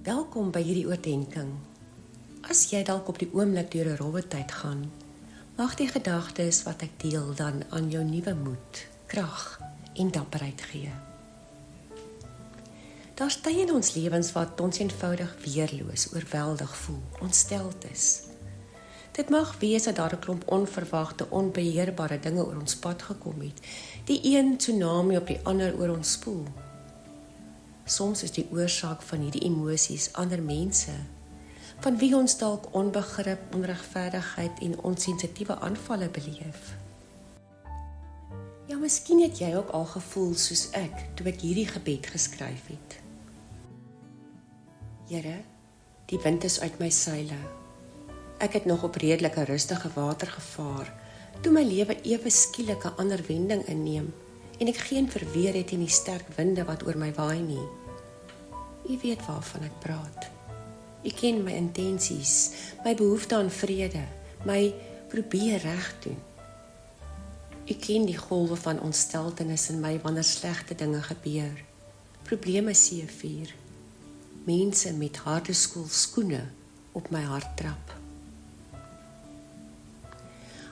Welkom by hierdie oordeenking. As jy dalk op die oomblik deur 'n rowwe tyd gaan, mag die gedagtes wat ek deel dan aan jou nuwe moed, krag en dapperheid gee. Daar's tye in ons lewens wat ons eenvoudig weerloos, oorweldig voel, ontsteld is. Dit mag wees dat daar 'n klomp onverwagte, onbeheerbare dinge oor ons pad gekom het, die een tsunami op die ander oor ons spoel. Soms is die oorsaak van hierdie emosies ander mense, van wie ons dalk onbegrip, onregverdigheid en onsensitiewe aanvalle beleef. Ja, miskien het jy ook al gevoel soos ek, toe ek hierdie gebed geskryf het. Here, die wind is uit my seile. Ek het nog op redelike rustige water gevaar, toe my lewe ewe skielik 'n ander wending inneem, en ek geen verweer het teen die sterk winde wat oor my waai nie. U weet waarvan ek praat. U ken my intensies, my behoefte aan vrede, my probeer reg doen. U ken die golwe van ontsteltenis in my wanneer slegte dinge gebeur, probleme seevier, mense met harde skoene op my hart trap.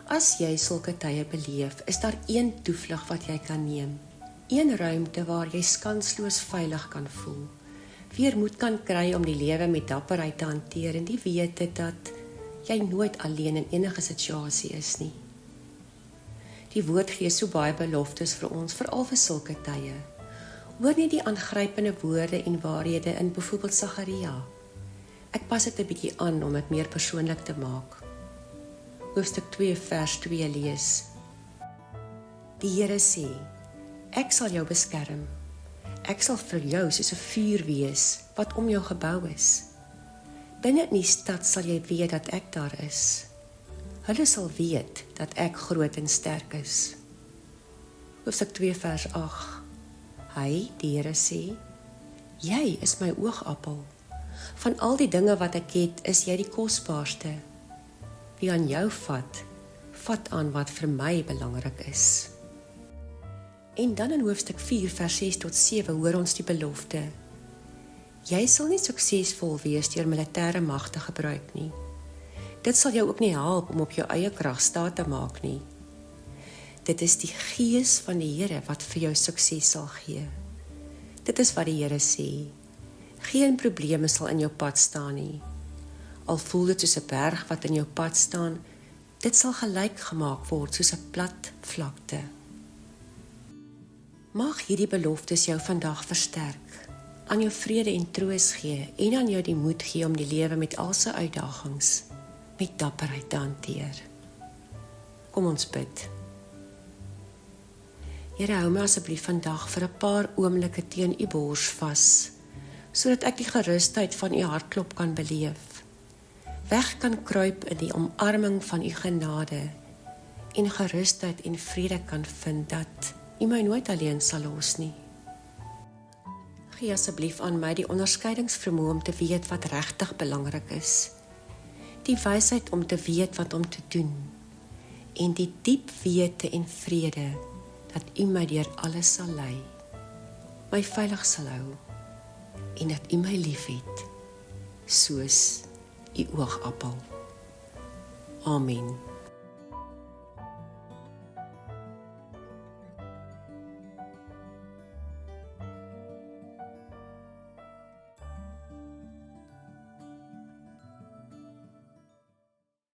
As jy sulke tye beleef, is daar een toevlug wat jy kan neem, een ruimte waar jy skansloos veilig kan voel, weer moed kan kry om die lewe met dapperheid te hanteer en die wete dat jy nooit alleen in enige situasie is nie. Die woord gee so baie beloftes vir ons, veral vir sulke tye. Hoor net die aangrypende woorde en waarhede in byvoorbeeld Sagaria. Ek pas dit 'n bietjie aan om dit meer persoonlik te maak. Hoofstuk 2 vers 2 lees. Die Here sê, ek sal jou beskerm. Ek sal vir jou soos 'n vuur wees wat om jou gebou is. Binne in die stad sal jy weet dat ek daar is. Hulle sal weet dat ek groot en sterk is. Hoofstuk 2 vers 8. Hy, die Here sê, jy is my oogappel. Van al die dinge wat ek het, is jy die kosbaarste. Wie aan jou vat, vat aan wat vir my belangrik is. En dan in hoofstuk 4 vers 6 tot 7 hoor ons die belofte. Jy sal nie suksesvol wees deur militêre mag te gebruik nie. Dit sal jou ook nie help om op jou eie krag staat te maak nie. Dit is die Gees van die Here wat vir jou sukses sal gee. Dit is wat die Here sê. Geen probleme sal in jou pad staan nie. Al voel dit soos 'n berg wat in jou pad staan, dit sal gelyk gemaak word soos 'n plat vlakte. Mag hierdie beloftes jou vandag versterk, aan jou vrede en troos gee en aan jou die moed gee om die lewe met al sy uitdagings met dapperheid te hanteer. Kom ons bid. Here, hou my asseblief vandag vir 'n paar oomblikke teen u bors vas, sodat ek die gerusheid van u hartklop kan beleef, weg kan kruip in die omarming van u genade en gerusheid en vrede kan vind dat u my nooit alleen sal los nie. Gee asseblief aan my die onderskeidingsvermoë om te weet wat regtig belangrik is, die wysheid om te weet wat om te doen, en die diep wete en vrede dat u my deur alles sal lei, my veilig sal hou, en dat u my liefhet, soos u oogappel. Amen.